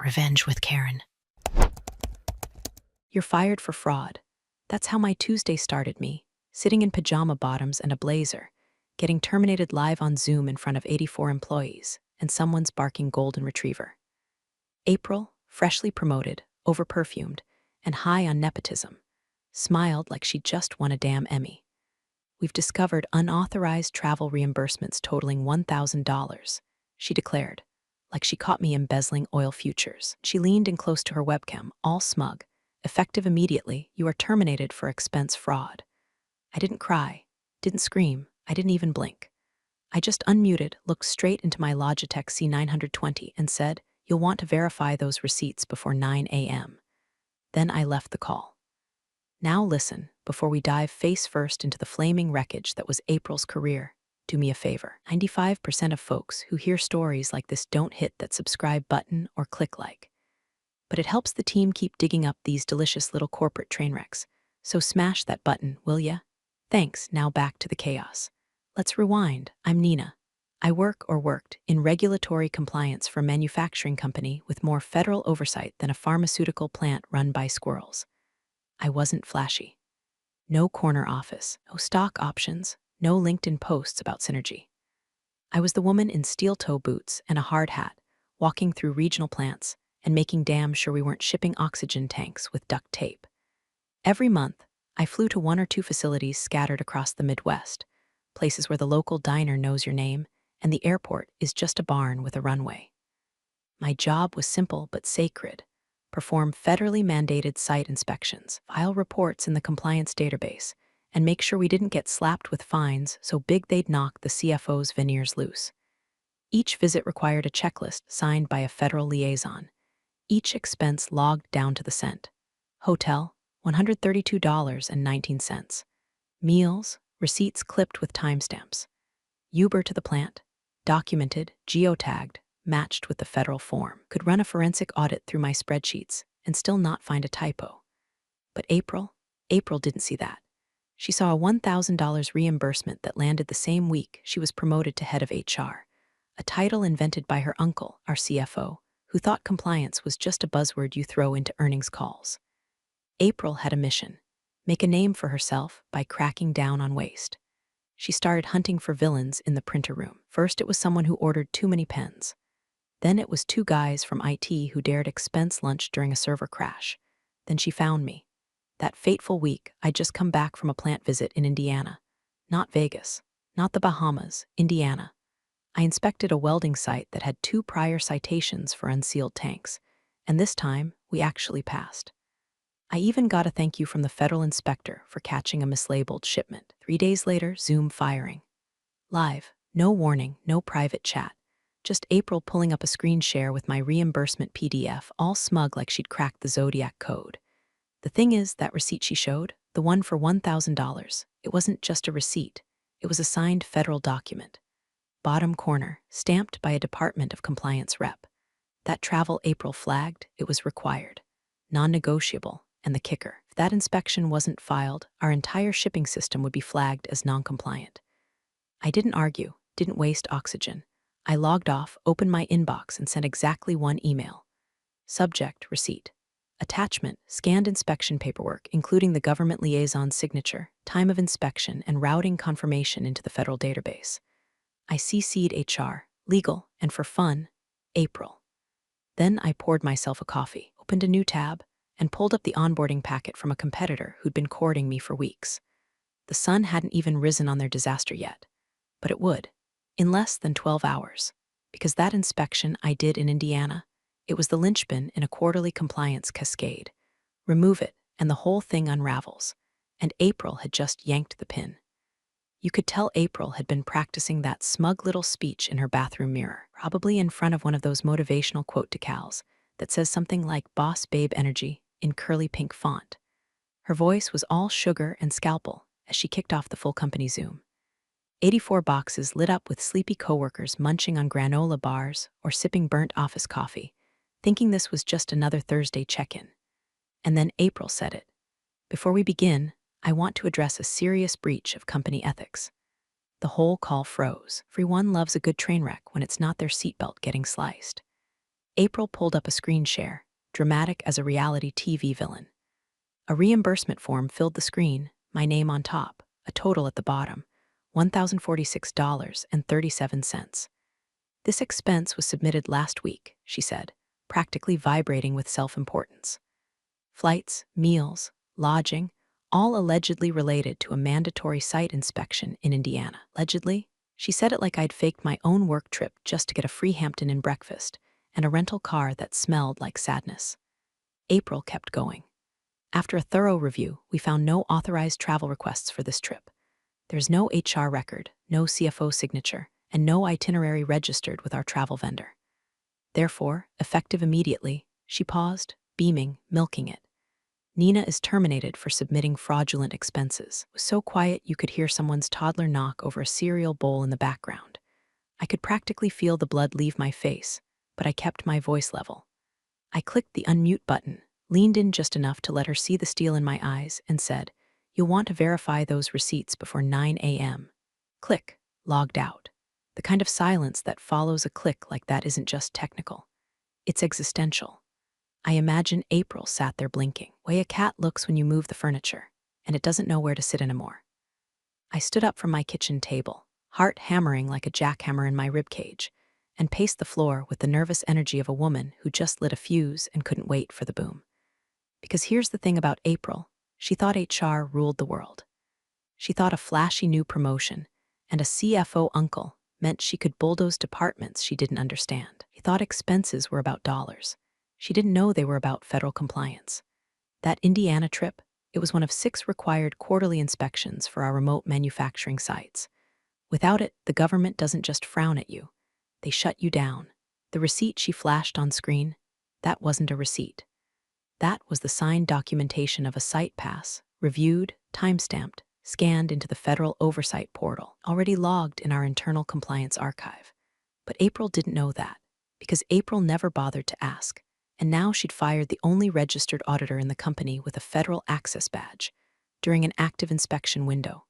Revenge with Karen. You're fired for fraud. That's how my Tuesday started me, sitting in pajama bottoms and a blazer, getting terminated live on Zoom in front of 84 employees, and someone's barking golden retriever. April, freshly promoted, over-perfumed, and high on nepotism, smiled like she'd just won a damn Emmy. We've discovered unauthorized travel reimbursements totaling $1,000, she declared, like she caught me embezzling oil futures. She leaned in close to her webcam, all smug. Effective immediately, you are terminated for expense fraud. I didn't cry, didn't scream, I didn't even blink. I just unmuted, looked straight into my Logitech C920 and said, "You'll want to verify those receipts before 9 a.m. Then I left the call. Now listen, before we dive face first into the flaming wreckage that was April's career, do me a favor. 95% of folks who hear stories like this don't hit that subscribe button or click like. But it helps the team keep digging up these delicious little corporate train wrecks. So smash that button, will ya? Thanks, now back to the chaos. Let's rewind. I'm Nina. I worked in regulatory compliance for a manufacturing company with more federal oversight than a pharmaceutical plant run by squirrels. I wasn't flashy. No corner office, no stock options, no LinkedIn posts about synergy. I was the woman in steel-toe boots and a hard hat, walking through regional plants and making damn sure we weren't shipping oxygen tanks with duct tape. Every month, I flew to one or two facilities scattered across the Midwest, places where the local diner knows your name and the airport is just a barn with a runway. My job was simple but sacred. Perform federally mandated site inspections, file reports in the compliance database, and make sure we didn't get slapped with fines so big they'd knock the CFO's veneers loose. Each visit required a checklist signed by a federal liaison. Each expense logged down to the cent. Hotel, $132.19. Meals, receipts clipped with timestamps. Uber to the plant, documented, geotagged, matched with the federal form. Could run a forensic audit through my spreadsheets and still not find a typo. But April didn't see that. She saw a $1,000 reimbursement that landed the same week she was promoted to head of HR, a title invented by her uncle, our CFO, who thought compliance was just a buzzword you throw into earnings calls. April had a mission: make a name for herself by cracking down on waste. She started hunting for villains in the printer room. First, it was someone who ordered too many pens. Then it was two guys from IT who dared expense lunch during a server crash. Then she found me. That fateful week, I'd just come back from a plant visit in Indiana. Not Vegas, not the Bahamas, Indiana. I inspected a welding site that had 2 prior citations for unsealed tanks, and this time we actually passed. I even got a thank you from the federal inspector for catching a mislabeled shipment. 3 days later, Zoom firing. Live, no warning, no private chat. Just April pulling up a screen share with my reimbursement PDF, all smug like she'd cracked the Zodiac code. The thing is, that receipt she showed, the one for $1,000, it wasn't just a receipt. It was a signed federal document. Bottom corner, stamped by a Department of Compliance rep. That travel April flagged, it was required. Non-negotiable, and the kicker: if that inspection wasn't filed, our entire shipping system would be flagged as non-compliant. I didn't argue, didn't waste oxygen. I logged off, opened my inbox, and sent exactly one email. Subject, receipt. Attachment, scanned inspection paperwork, including the government liaison's signature, time of inspection, and routing confirmation into the federal database. I CC'd HR, legal, and for fun, April. Then I poured myself a coffee, opened a new tab, and pulled up the onboarding packet from a competitor who'd been courting me for weeks. The sun hadn't even risen on their disaster yet, but it would, in less than 12 hours, because that inspection I did in Indiana, it was the linchpin in a quarterly compliance cascade. Remove it, and the whole thing unravels, and April had just yanked the pin. You could tell April had been practicing that smug little speech in her bathroom mirror, probably in front of one of those motivational quote decals that says something like "Boss Babe Energy" in curly pink font. Her voice was all sugar and scalpel as she kicked off the full company Zoom. 84 boxes lit up with sleepy coworkers munching on granola bars or sipping burnt office coffee, thinking this was just another Thursday check-in. And then April said it. "Before we begin, I want to address a serious breach of company ethics." The whole call froze. Everyone loves a good train wreck when it's not their seatbelt getting sliced. April pulled up a screen share, dramatic as a reality TV villain. A reimbursement form filled the screen, my name on top, a total at the bottom, $1,046.37. This expense was submitted last week, she said, practically vibrating with self-importance. Flights, meals, lodging, all allegedly related to a mandatory site inspection in Indiana. Allegedly? She said it like I'd faked my own work trip just to get a free Hampton Inn breakfast and a rental car that smelled like sadness. April kept going. After a thorough review, we found no authorized travel requests for this trip. There's no HR record, no CFO signature, and no itinerary registered with our travel vendor. Therefore, effective immediately, she paused, beaming, milking it. Nina is terminated for submitting fraudulent expenses. It was so quiet you could hear someone's toddler knock over a cereal bowl in the background. I could practically feel the blood leave my face, but I kept my voice level. I clicked the unmute button, leaned in just enough to let her see the steel in my eyes, and said, "You'll want to verify those receipts before 9 a.m. Click, logged out. The kind of silence that follows a click like that isn't just technical. It's existential. I imagine April sat there blinking, way a cat looks when you move the furniture, and it doesn't know where to sit anymore. I stood up from my kitchen table, heart hammering like a jackhammer in my ribcage, and paced the floor with the nervous energy of a woman who just lit a fuse and couldn't wait for the boom. Because here's the thing about April, she thought HR ruled the world. She thought a flashy new promotion and a CFO uncle meant she could bulldoze departments she didn't understand. She thought expenses were about dollars. She didn't know they were about federal compliance. That Indiana trip, it was one of 6 required quarterly inspections for our remote manufacturing sites. Without it, the government doesn't just frown at you. They shut you down. The receipt she flashed on screen, that wasn't a receipt. That was the signed documentation of a site pass, reviewed, time-stamped, scanned into the federal oversight portal, already logged in our internal compliance archive. But April didn't know that, because April never bothered to ask. And now she'd fired the only registered auditor in the company with a federal access badge during an active inspection window.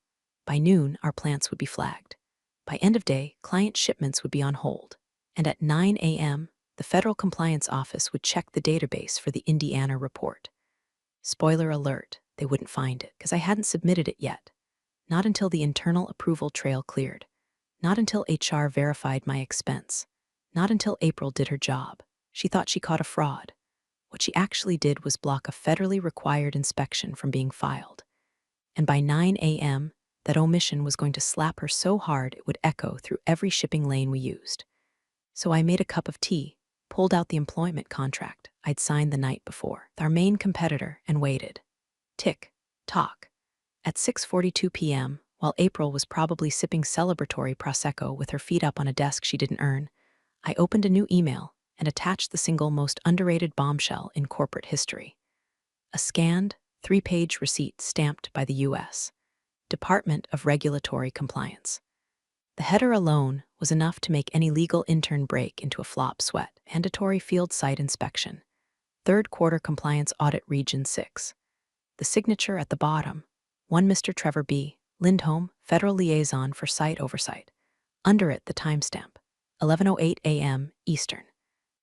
By noon, our plants would be flagged. By end of day, client shipments would be on hold. And at 9 a.m., the Federal Compliance Office would check the database for the Indiana report. Spoiler alert, they wouldn't find it, because I hadn't submitted it yet. Not until the internal approval trail cleared. Not until HR verified my expense. Not until April did her job. She thought she caught a fraud. What she actually did was block a federally required inspection from being filed. And by 9 a.m., that omission was going to slap her so hard it would echo through every shipping lane we used. So I made a cup of tea, pulled out the employment contract I'd signed the night before, with our main competitor, and waited. Tick, tock. At 6:42 p.m., while April was probably sipping celebratory Prosecco with her feet up on a desk she didn't earn, I opened a new email and attached the single most underrated bombshell in corporate history. A scanned, 3-page receipt stamped by the U.S. Department of Regulatory Compliance. The header alone was enough to make any legal intern break into a flop sweat. Mandatory field site inspection. Third quarter compliance audit region 6. The signature at the bottom. One Mr. Trevor B. Lindholm, Federal Liaison for Site Oversight. Under it, the timestamp. 11:08 a.m. Eastern.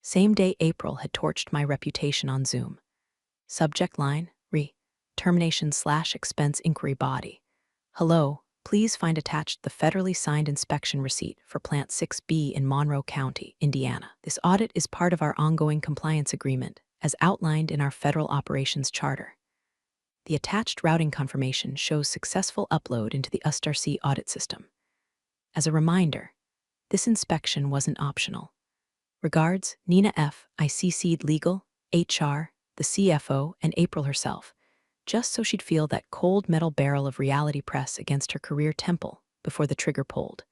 Same day April had torched my reputation on Zoom. Subject line, termination/expense inquiry body. Hello, please find attached the federally signed inspection receipt for Plant 6B in Monroe County, Indiana. This audit is part of our ongoing compliance agreement, as outlined in our Federal Operations Charter. The attached routing confirmation shows successful upload into the USTRC audit system. As a reminder, this inspection wasn't optional. Regards, Nina F. I CC'd legal, HR, the CFO, and April herself, just so she'd feel that cold metal barrel of reality press against her career temple before the trigger pulled.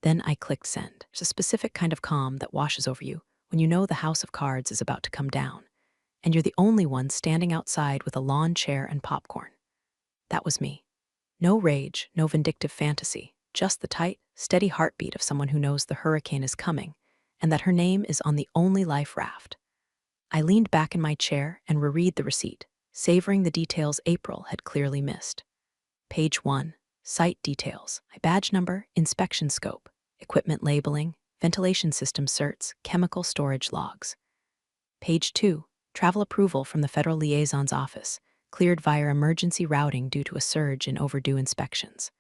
Then I clicked send. There's a specific kind of calm that washes over you when you know the house of cards is about to come down, and you're the only one standing outside with a lawn chair and popcorn. That was me. No rage, no vindictive fantasy, just the tight, steady heartbeat of someone who knows the hurricane is coming and that her name is on the only life raft. I leaned back in my chair and reread the receipt, savoring the details April had clearly missed. Page 1, site details, my badge number, inspection scope, equipment labeling, ventilation system certs, chemical storage logs. Page 2. Travel approval from the Federal Liaison's Office, cleared via emergency routing due to a surge in overdue inspections.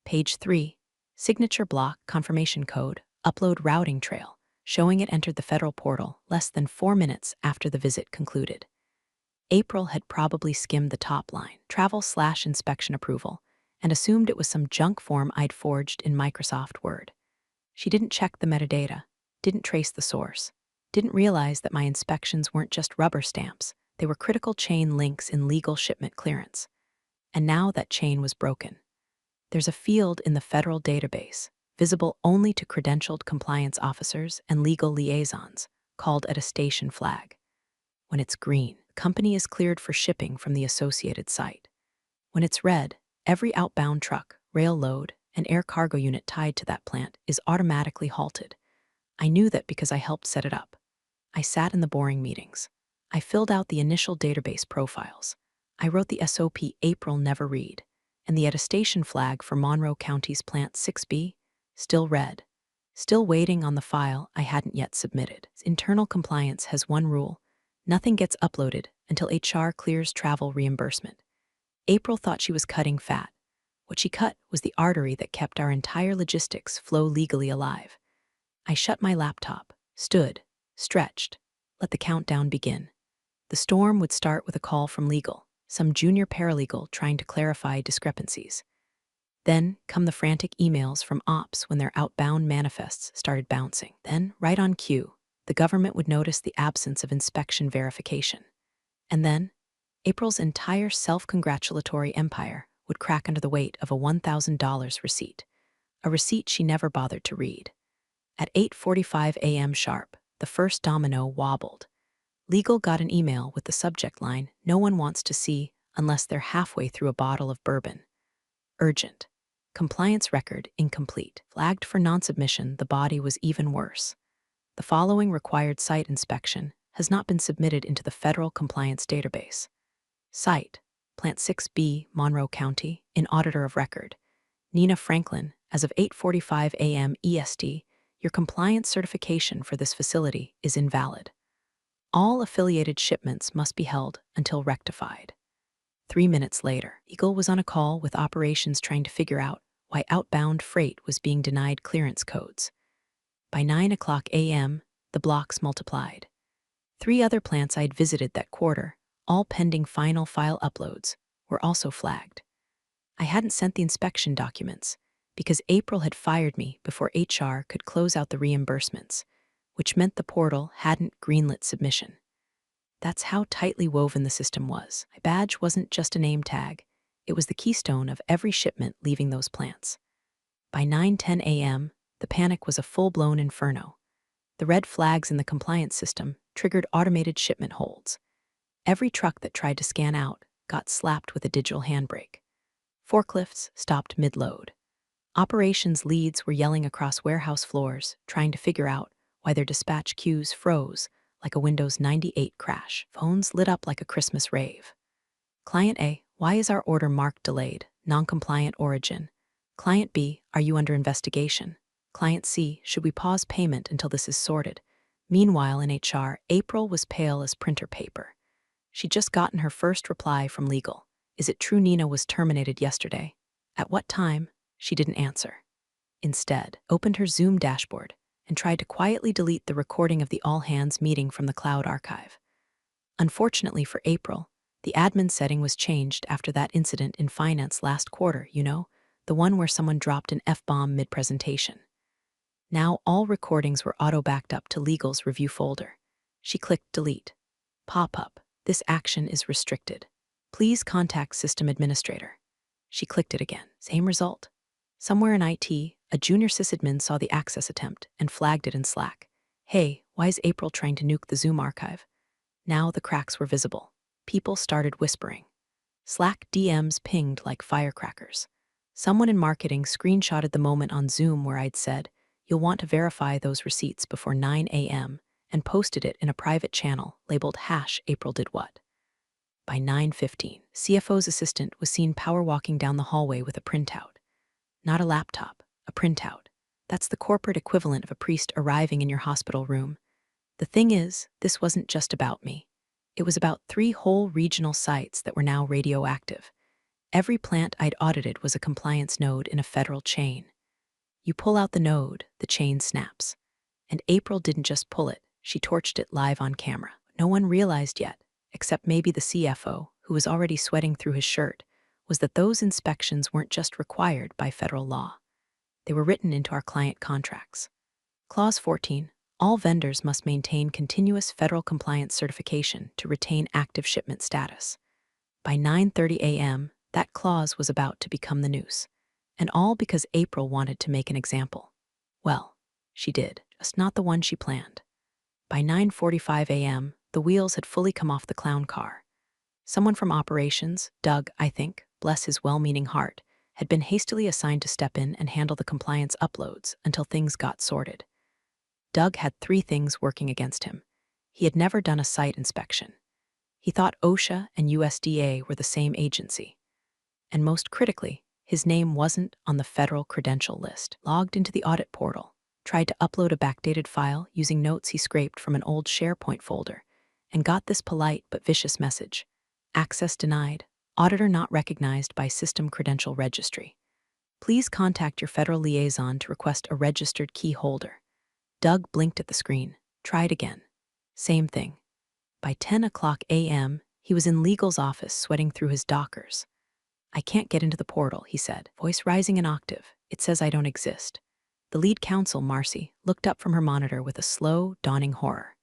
Page 3. Signature block confirmation code, upload routing trail, showing it entered the federal portal less than 4 minutes after the visit concluded. April had probably skimmed the top line, travel/inspection approval, and assumed it was some junk form I'd forged in Microsoft Word. She didn't check the metadata, didn't trace the source, didn't realize that my inspections weren't just rubber stamps, they were critical chain links in legal shipment clearance. And now that chain was broken. There's a field in the federal database, visible only to credentialed compliance officers and legal liaisons, called attestation flag. When it's green, the company is cleared for shipping from the associated site. When it's red, every outbound truck, rail load, and air cargo unit tied to that plant is automatically halted. I knew that because I helped set it up. I sat in the boring meetings. I filled out the initial database profiles. I wrote the SOP April never read, and the attestation flag for Monroe County's Plant 6B, still red. Still waiting on the file I hadn't yet submitted. Internal compliance has one rule: nothing gets uploaded until HR clears travel reimbursement. April thought she was cutting fat. What she cut was the artery that kept our entire logistics flow legally alive. I shut my laptop, stood, stretched, let the countdown begin. The storm would start with a call from legal, some junior paralegal trying to clarify discrepancies. Then come the frantic emails from ops when their outbound manifests started bouncing. Then, right on cue, the government would notice the absence of inspection verification. And then, April's entire self-congratulatory empire would crack under the weight of a $1,000 receipt, a receipt she never bothered to read. At 8:45 a.m. sharp, the first domino wobbled. Legal got an email with the subject line, "No one wants to see unless they're halfway through a bottle of bourbon. Urgent. Compliance record incomplete." Flagged for non-submission, the body was even worse. The following required site inspection has not been submitted into the federal compliance database. Site: Plant 6B, Monroe County, in Auditor of Record. Nina Franklin, as of 8:45 a.m. EST, your compliance certification for this facility is invalid. All affiliated shipments must be held until rectified. 3 minutes later, Eagle was on a call with operations trying to figure out why outbound freight was being denied clearance codes. By 9 a.m., the blocks multiplied. 3 other plants I'd visited that quarter, all pending final file uploads, were also flagged. I hadn't sent the inspection documents because April had fired me before HR could close out the reimbursements, which meant the portal hadn't greenlit submission. That's how tightly woven the system was. My badge wasn't just a name tag. It was the keystone of every shipment leaving those plants. By 9:10 a.m., the panic was a full-blown inferno. The red flags in the compliance system triggered automated shipment holds. Every truck that tried to scan out got slapped with a digital handbrake. Forklifts stopped mid-load. Operations leads were yelling across warehouse floors, trying to figure out why their dispatch queues froze like a Windows 98 crash. Phones lit up like a Christmas rave. Client A, why is our order marked delayed, non-compliant origin? Client B, are you under investigation? Client C, should we pause payment until this is sorted? Meanwhile, in HR, April was pale as printer paper. She'd just gotten her first reply from legal. Is it true Nina was terminated yesterday? At what time? She didn't answer. Instead, opened her Zoom dashboard and tried to quietly delete the recording of the all-hands meeting from the cloud archive. Unfortunately for April, the admin setting was changed after that incident in finance last quarter, the one where someone dropped an F-bomb mid-presentation. Now all recordings were auto-backed up to legal's review folder. She clicked delete. Pop-up, this action is restricted. Please contact system administrator. She clicked it again. Same result. Somewhere in IT, a junior sysadmin saw the access attempt and flagged it in Slack. Hey, why is April trying to nuke the Zoom archive? Now the cracks were visible. People started whispering. Slack DMs pinged like firecrackers. Someone in marketing screenshotted the moment on Zoom where I'd said, "You'll want to verify those receipts before 9 a.m., and posted it in a private channel labeled #AprilDidWhat. By 9:15, CFO's assistant was seen power walking down the hallway with a printout. Not a laptop, a printout. That's the corporate equivalent of a priest arriving in your hospital room. The thing is, this wasn't just about me. It was about 3 whole regional sites that were now radioactive. Every plant I'd audited was a compliance node in a federal chain. You pull out the node, the chain snaps. And April didn't just pull it, she torched it live on camera. No one realized yet, except maybe the CFO, who was already sweating through his shirt, was that those inspections weren't just required by federal law. They were written into our client contracts. Clause 14, all vendors must maintain continuous federal compliance certification to retain active shipment status. By 9:30 a.m., that clause was about to become the noose. And all because April wanted to make an example. Well, she did, just not the one she planned. By 9:45 a.m., the wheels had fully come off the clown car. Someone from operations, Doug, I think, bless his well-meaning heart, had been hastily assigned to step in and handle the compliance uploads until things got sorted. Doug had 3 things working against him. He had never done a site inspection. He thought OSHA and USDA were the same agency. And most critically, his name wasn't on the federal credential list. Logged into the audit portal, tried to upload a backdated file using notes he scraped from an old SharePoint folder, and got this polite but vicious message: access denied, auditor not recognized by System Credential Registry. Please contact your federal liaison to request a registered key holder. Doug blinked at the screen, tried again. Same thing. By 10 o'clock a.m., he was in legal's office sweating through his dockers. I can't get into the portal, he said, voice rising an octave. It says I don't exist. The lead counsel, Marcy, looked up from her monitor with a slow, dawning horror.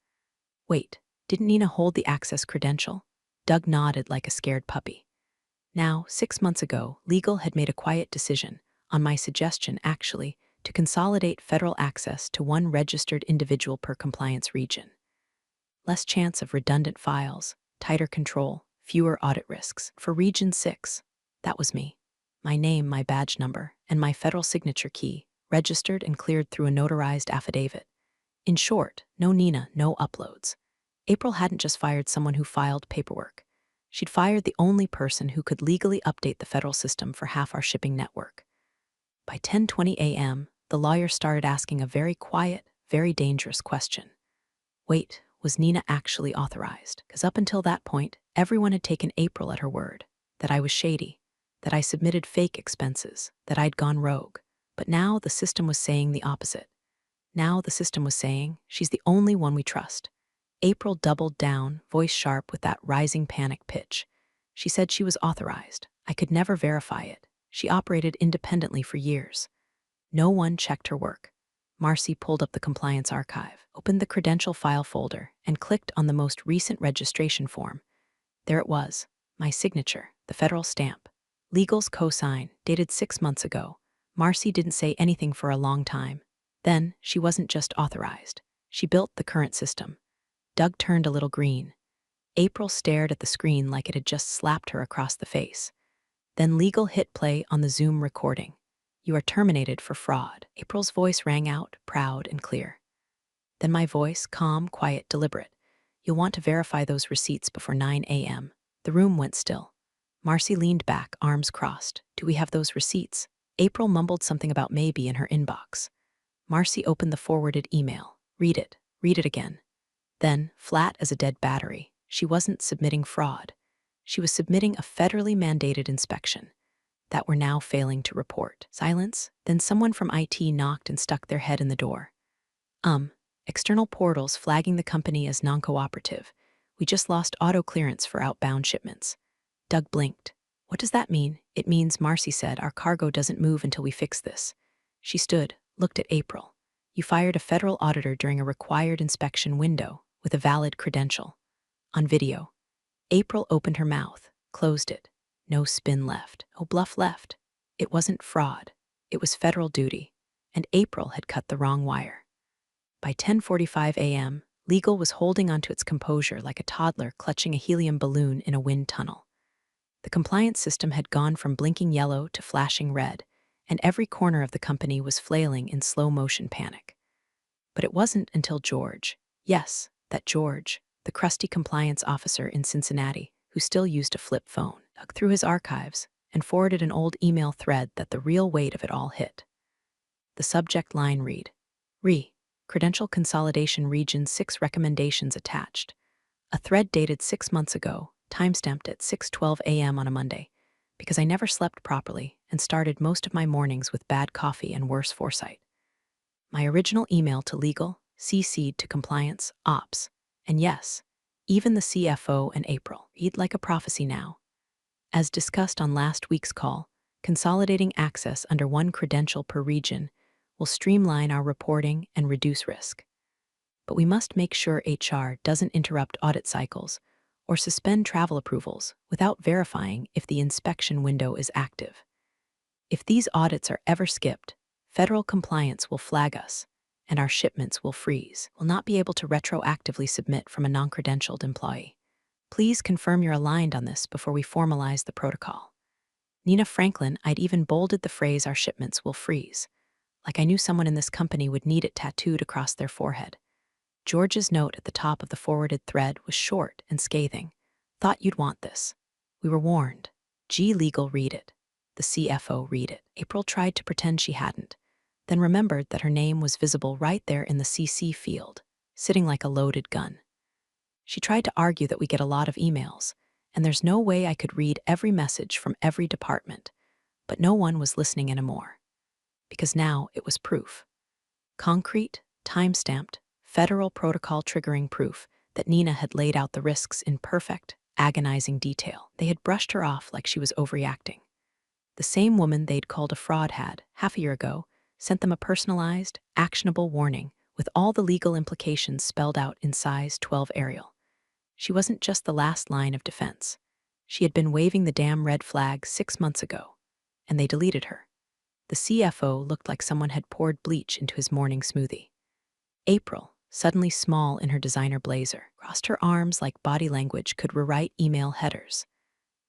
Wait, didn't Nina hold the access credential? Doug nodded like a scared puppy. Now, 6 months ago, legal had made a quiet decision, on my suggestion actually, to consolidate federal access to one registered individual per compliance region. Less chance of redundant files, tighter control, fewer audit risks. For Region 6, that was me. My name, my badge number, and my federal signature key, registered and cleared through a notarized affidavit. In short, no Nina, no uploads. April hadn't just fired someone who filed paperwork. She'd fired the only person who could legally update the federal system for half our shipping network. By 10:20 a.m., the lawyer started asking a very quiet, very dangerous question. Wait, was Nina actually authorized? Because up until that point, everyone had taken April at her word, that I was shady, that I submitted fake expenses, that I'd gone rogue. But now the system was saying the opposite. Now the system was saying, she's the only one we trust. April doubled down, voice sharp with that rising panic pitch. She said she was authorized. I could never verify it. She operated independently for years. No one checked her work. Marcy pulled up the compliance archive, opened the credential file folder, and clicked on the most recent registration form. There it was, my signature, the federal stamp. Legal's cosign, dated 6 months ago. Marcy didn't say anything for a long time. Then, she wasn't just authorized. She built the current system. Doug turned a little green. April stared at the screen like it had just slapped her across the face. Then legal hit play on the Zoom recording. You are terminated for fraud. April's voice rang out, proud and clear. Then my voice, calm, quiet, deliberate. You'll want to verify those receipts before 9 a.m. The room went still. Marcy leaned back, arms crossed. Do we have those receipts? April mumbled something about maybe in her inbox. Marcy opened the forwarded email. Read it again. Then, flat as a dead battery, she wasn't submitting fraud. She was submitting a federally mandated inspection that we're now failing to report. Silence, then someone from IT knocked and stuck their head in the door. External portals flagging the company as non-cooperative. We just lost auto clearance for outbound shipments. Doug blinked. What does that mean? It means, Marcy said, our cargo doesn't move until we fix this. She stood, looked at April. You fired a federal auditor during a required inspection window with a valid credential. On video. April opened her mouth, closed it. No spin left, no bluff left. It wasn't fraud. It was federal duty. And April had cut the wrong wire. By 10:45 a.m., legal was holding onto its composure like a toddler clutching a helium balloon in a wind tunnel. The compliance system had gone from blinking yellow to flashing red, and every corner of the company was flailing in slow-motion panic. But it wasn't until George, yes, that George, the crusty compliance officer in Cincinnati, who still used a flip phone, dug through his archives and forwarded an old email thread that the real weight of it all hit. The subject line read, Credential Consolidation Region 6 Recommendations attached. A thread dated 6 months ago, timestamped at 6:12 a.m. on a Monday, because I never slept properly and started most of my mornings with bad coffee and worse foresight. My original email to legal, CC'd to compliance, ops, and yes, even the CFO and April. Read like a prophecy now. As discussed on last week's call, consolidating access under one credential per region will streamline our reporting and reduce risk. But we must make sure HR doesn't interrupt audit cycles or suspend travel approvals without verifying if the inspection window is active. If these audits are ever skipped, federal compliance will flag us, and our shipments will freeze. We'll not be able to retroactively submit from a non-credentialed employee. Please confirm you're aligned on this before we formalize the protocol. Nina Franklin, I'd even bolded the phrase "our shipments will freeze," like I knew someone in this company would need it tattooed across their forehead. George's note at the top of the forwarded thread was short and scathing. Thought you'd want this. We were warned. G Legal read it. The CFO read it. April tried to pretend she hadn't, then remembered that her name was visible right there in the CC field, sitting like a loaded gun. She tried to argue that we get a lot of emails, and there's no way I could read every message from every department, but no one was listening anymore. Because now it was proof. Concrete, time-stamped, federal protocol triggering proof that Nina had laid out the risks in perfect, agonizing detail. They had brushed her off like she was overreacting. The same woman they'd called a fraud had, half a year ago, sent them a personalized, actionable warning with all the legal implications spelled out in size 12 Arial. She wasn't just the last line of defense. She had been waving the damn red flag 6 months ago, and they deleted her. The CFO looked like someone had poured bleach into his morning smoothie. April, suddenly small in her designer blazer, crossed her arms like body language could rewrite email headers.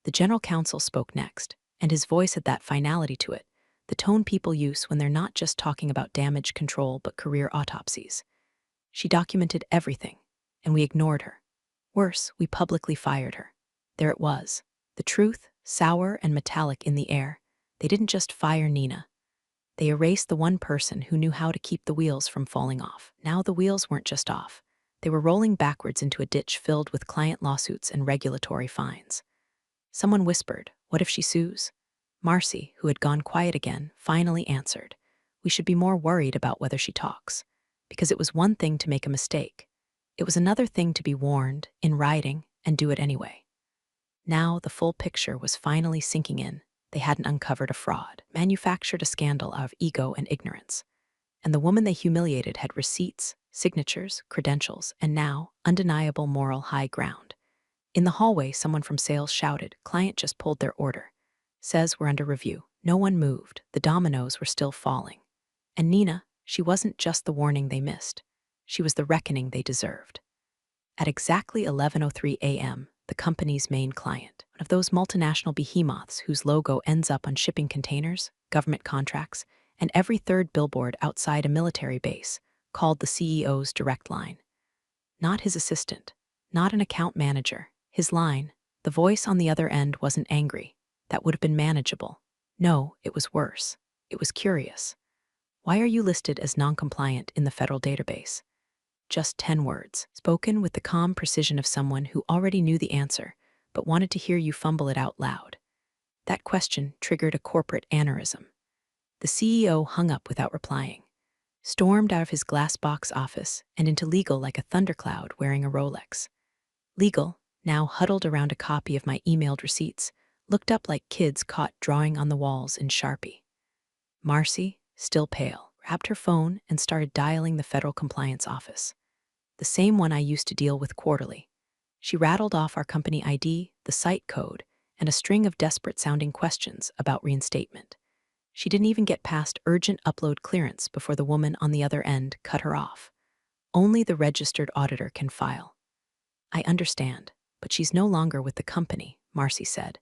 The general counsel spoke next, and his voice had that finality to it, the tone people use when they're not just talking about damage control but career autopsies. She documented everything, and we ignored her. Worse, we publicly fired her. There it was, the truth, sour and metallic in the air. They didn't just fire Nina. They erased the one person who knew how to keep the wheels from falling off. Now the wheels weren't just off. They were rolling backwards into a ditch filled with client lawsuits and regulatory fines. Someone whispered, "What if she sues?" Marcy, who had gone quiet again, finally answered, "We should be more worried about whether she talks. Because it was one thing to make a mistake. It was another thing to be warned, in writing, and do it anyway." Now the full picture was finally sinking in. They hadn't uncovered a fraud, manufactured a scandal out of ego and ignorance. And the woman they humiliated had receipts, signatures, credentials, and now, undeniable moral high ground. In the hallway, someone from sales shouted, "Client just pulled their order. Says we're under review." No one moved. The dominoes were still falling. And Nina, she wasn't just the warning they missed. She was the reckoning they deserved. At exactly 11:03 a.m., the company's main client, one of those multinational behemoths whose logo ends up on shipping containers, government contracts, and every third billboard outside a military base, called the CEO's direct line. Not his assistant, not an account manager. His line, the voice on the other end wasn't angry. That would have been manageable. No, it was worse. It was curious. "Why are you listed as non-compliant in the federal database?" Just 10 words, spoken with the calm precision of someone who already knew the answer, but wanted to hear you fumble it out loud. That question triggered a corporate aneurysm. The CEO hung up without replying, stormed out of his glass box office and into legal like a thundercloud wearing a Rolex. Legal, now huddled around a copy of my emailed receipts, looked up like kids caught drawing on the walls in Sharpie. Marcy, still pale, grabbed her phone and started dialing the federal compliance office, the same one I used to deal with quarterly. She rattled off our company ID, the site code, and a string of desperate-sounding questions about reinstatement. She didn't even get past urgent upload clearance before the woman on the other end cut her off. "Only the registered auditor can file." "I understand, but she's no longer with the company," Marcy said.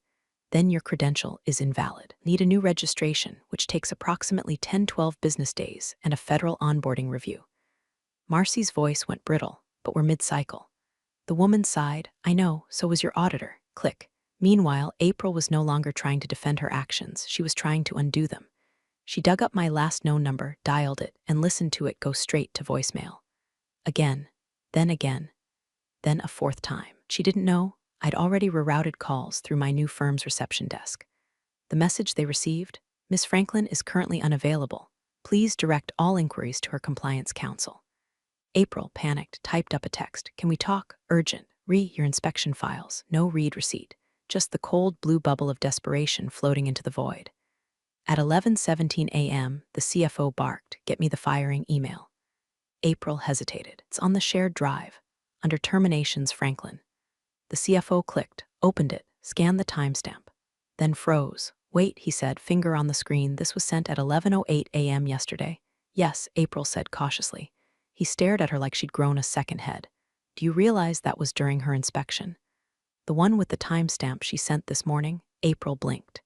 "Then your credential is invalid. Need a new registration, which takes approximately 10-12 business days, and a federal onboarding review." Marcy's voice went brittle, but we're mid-cycle. The woman sighed, "I know, so was your auditor." Click. Meanwhile, April was no longer trying to defend her actions. She was trying to undo them. She dug up my last known number, dialed it, and listened to it go straight to voicemail. Again, then a fourth time. She didn't know I'd already rerouted calls through my new firm's reception desk. The message they received: Miss Franklin is currently unavailable. Please direct all inquiries to her compliance counsel. April, panicked, typed up a text. Can we talk? Urgent. Your inspection files. No read receipt. Just the cold blue bubble of desperation floating into the void. At 11:17 a.m., the CFO barked, get me the firing email. April hesitated. It's on the shared drive, under terminations Franklin. The CFO clicked, opened it, scanned the timestamp, then froze. Wait, he said, finger on the screen. This was sent at 11:08 a.m. yesterday. Yes, April said cautiously. He stared at her like she'd grown a second head. Do you realize that was during her inspection? The one with the timestamp she sent this morning? April blinked.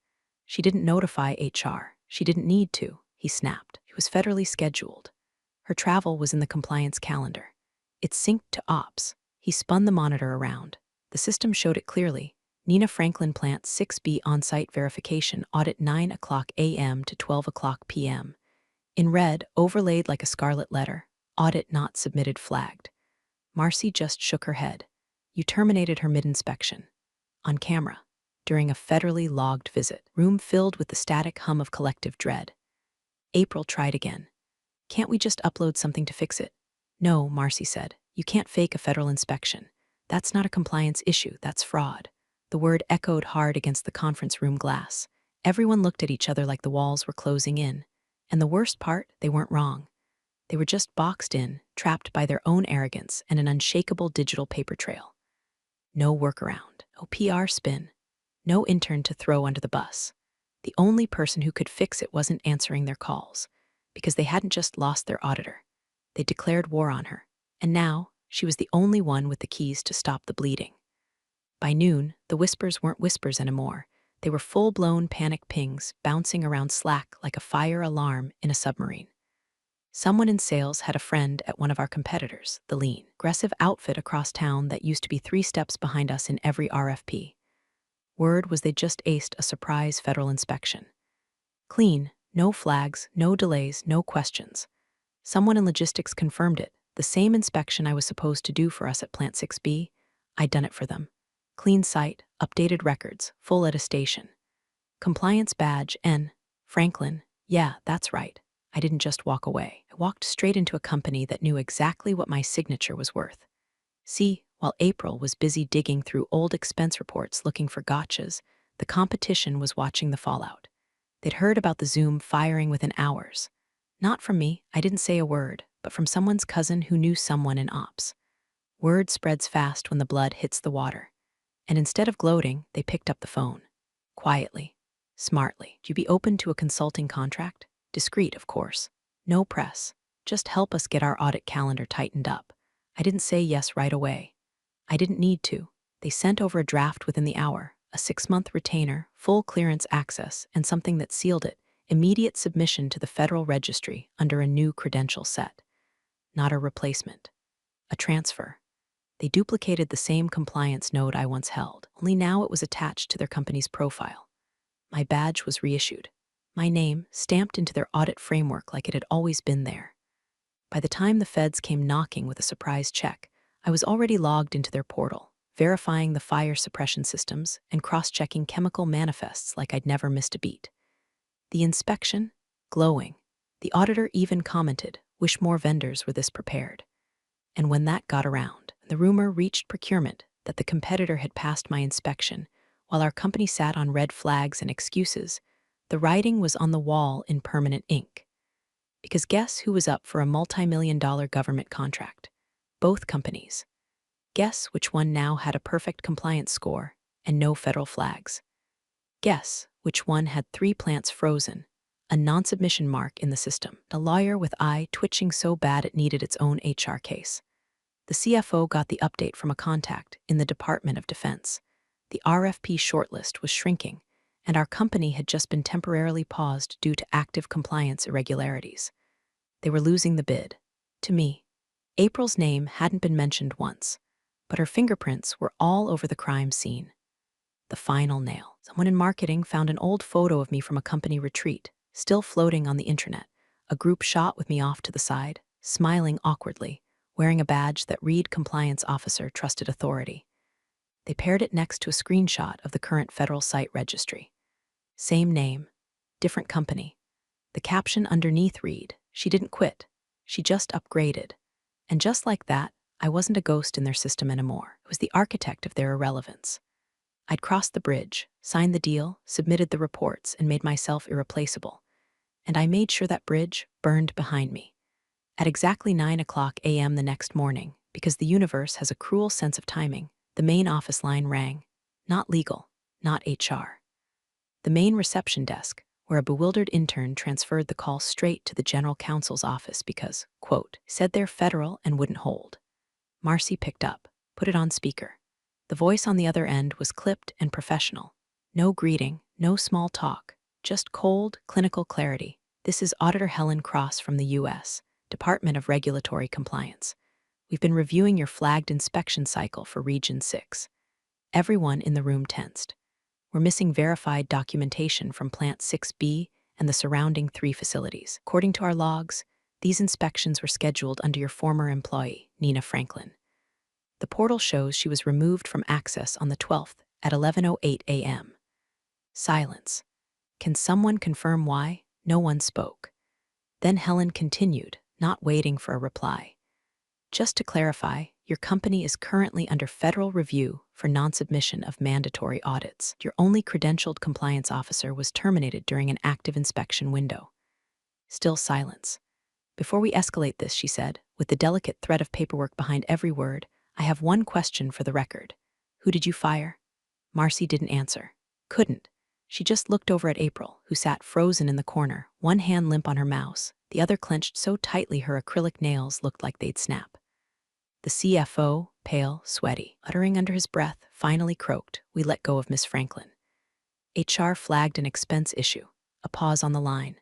She didn't notify HR. She didn't need to, he snapped. It was federally scheduled. Her travel was in the compliance calendar. It synced to ops. He spun the monitor around. The system showed it clearly. Nina Franklin Plant 6B on-site verification audit 9 o'clock a.m. to 12 o'clock p.m. In red, overlaid like a scarlet letter, audit not submitted flagged. Marcy just shook her head. You terminated her mid-inspection. On camera. During a federally logged visit. Room filled with the static hum of collective dread. April tried again. Can't we just upload something to fix it? No, Marcy said. You can't fake a federal inspection. That's not a compliance issue, that's fraud. The word echoed hard against the conference room glass. Everyone looked at each other like the walls were closing in. And the worst part, they weren't wrong. They were just boxed in, trapped by their own arrogance and an unshakable digital paper trail. No workaround, no PR spin, no intern to throw under the bus. The only person who could fix it wasn't answering their calls, because they hadn't just lost their auditor. They declared war on her, and now she was the only one with the keys to stop the bleeding. By noon, the whispers weren't whispers anymore. They were full-blown panic pings bouncing around Slack like a fire alarm in a submarine. Someone in sales had a friend at one of our competitors, the lean, aggressive outfit across town that used to be 3 steps behind us in every RFP. Word was they'd just aced a surprise federal inspection. Clean, no flags, no delays, no questions. Someone in logistics confirmed it. The same inspection I was supposed to do for us at Plant 6B, I'd done it for them. Clean site, updated records, full attestation. Compliance badge N. Franklin, yeah, that's right. I didn't just walk away. I walked straight into a company that knew exactly what my signature was worth. See, while April was busy digging through old expense reports looking for gotchas, the competition was watching the fallout. They'd heard about the Zoom firing within hours. Not from me, I didn't say a word, but from someone's cousin who knew someone in ops. Word spreads fast when the blood hits the water. And instead of gloating, they picked up the phone. Quietly, smartly. Do you be open to a consulting contract? Discreet, of course. No press. Just help us get our audit calendar tightened up. I didn't say yes right away. I didn't need to. They sent over a draft within the hour, a 6-month retainer, full clearance access, and something that sealed it, immediate submission to the Federal Registry under a new credential set. Not a replacement. A transfer. They duplicated the same compliance node I once held, only now it was attached to their company's profile. My badge was reissued. My name stamped into their audit framework like it had always been there. By the time the feds came knocking with a surprise check, I was already logged into their portal, verifying the fire suppression systems and cross-checking chemical manifests like I'd never missed a beat. The inspection? Glowing. The auditor even commented, wish more vendors were this prepared. And when that got around, the rumor reached procurement that the competitor had passed my inspection, while our company sat on red flags and excuses, the writing was on the wall in permanent ink. Because guess who was up for a multi-million-dollar government contract? Both companies. Guess which one now had a perfect compliance score and no federal flags. Guess which one had 3 plants frozen, a non-submission mark in the system, a lawyer with eye twitching so bad it needed its own HR case. The CFO got the update from a contact in the Department of Defense. The RFP shortlist was shrinking, and our company had just been temporarily paused due to active compliance irregularities. They were losing the bid. To me, April's name hadn't been mentioned once, but her fingerprints were all over the crime scene. The final nail. Someone in marketing found an old photo of me from a company retreat, Still floating on the intranet, a group shot with me off to the side, smiling awkwardly, wearing a badge that read Compliance Officer Trusted Authority. They paired it next to a screenshot of the current federal site registry. Same name, different company. The caption underneath read, "She didn't quit, she just upgraded." And just like that, I wasn't a ghost in their system anymore. I was the architect of their irrelevance. I'd crossed the bridge, signed the deal, submitted the reports, and made myself irreplaceable. And I made sure that bridge burned behind me. At exactly 9 a.m. the next morning, because the universe has a cruel sense of timing, the main office line rang. Not legal, not HR. The main reception desk, where a bewildered intern transferred the call straight to the general counsel's office because, quote, said they're federal and wouldn't hold. Marcy picked up, put it on speaker. The voice on the other end was clipped and professional. No greeting, no small talk, just cold, clinical clarity. "This is Auditor Helen Cross from the U.S., Department of Regulatory Compliance. We've been reviewing your flagged inspection cycle for Region 6. Everyone in the room tensed. We're missing verified documentation from Plant 6B and the surrounding 3 facilities. According to our logs, these inspections were scheduled under your former employee, Nina Franklin. The portal shows she was removed from access on the 12th at 11:08 a.m. Silence. Can someone confirm why? No one spoke. Then Helen continued, not waiting for a reply. Just to clarify, your company is currently under federal review for non-submission of mandatory audits. Your only credentialed compliance officer was terminated during an active inspection window. Still silence. Before we escalate this, she said, with the delicate thread of paperwork behind every word, I have one question for the record. Who did you fire? Marcy didn't answer. Couldn't. She just looked over at April, who sat frozen in the corner, one hand limp on her mouse, the other clenched so tightly her acrylic nails looked like they'd snap. The CFO, pale, sweaty, uttering under his breath, finally croaked, "We let go of Miss Franklin." HR flagged an expense issue. A pause on the line.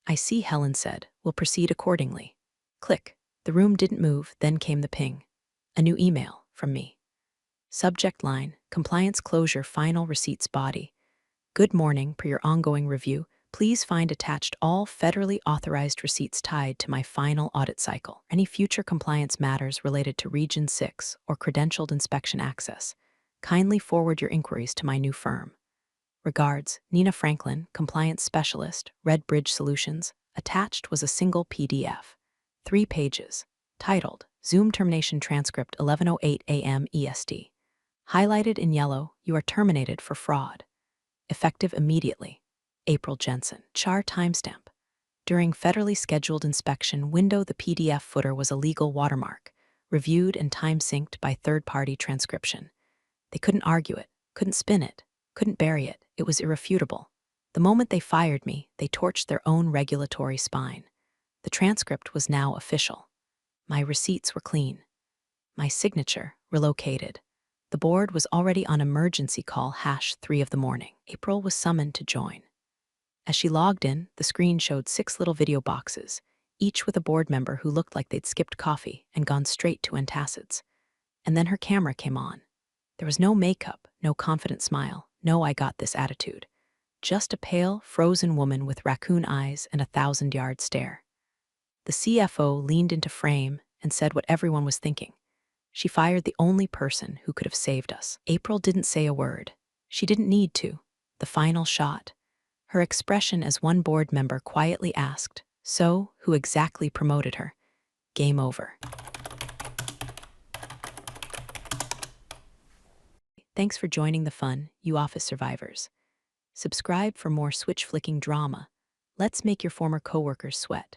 "I see," Helen said. "We'll proceed accordingly." Click. The room didn't move, then came the ping. A new email, from me. Subject line, Compliance Closure Final Receipts Body. Good morning, per your ongoing review, please find attached all federally authorized receipts tied to my final audit cycle. Any future compliance matters related to Region 6 or credentialed inspection access. Kindly forward your inquiries to my new firm. Regards, Nina Franklin, Compliance Specialist, Red Bridge Solutions. Attached was a single PDF. 3 pages. Titled, Zoom Termination Transcript 11:08 a.m. EST. Highlighted in yellow, you are terminated for fraud. Effective immediately. April Jensen. Char timestamp. During federally scheduled inspection window, the PDF footer was a legal watermark, reviewed and time-synced by third-party transcription. They couldn't argue it, couldn't spin it, couldn't bury it. It was irrefutable. The moment they fired me, they torched their own regulatory spine. The transcript was now official. My receipts were clean. My signature relocated. The board was already on emergency call #3 of the morning. April was summoned to join. As she logged in, the screen showed 6 little video boxes, each with a board member who looked like they'd skipped coffee and gone straight to antacids. And then her camera came on. There was no makeup, no confident smile, no "I got this" attitude. Just a pale, frozen woman with raccoon eyes and a 1,000-yard stare. The CFO leaned into frame and said what everyone was thinking. She fired the only person who could have saved us. April didn't say a word. She didn't need to. The final shot. Her expression as one board member quietly asked, "So, who exactly promoted her?" Game over. Thanks for joining the fun, you office survivors. Subscribe for more switch-flicking drama. Let's make your former coworkers sweat.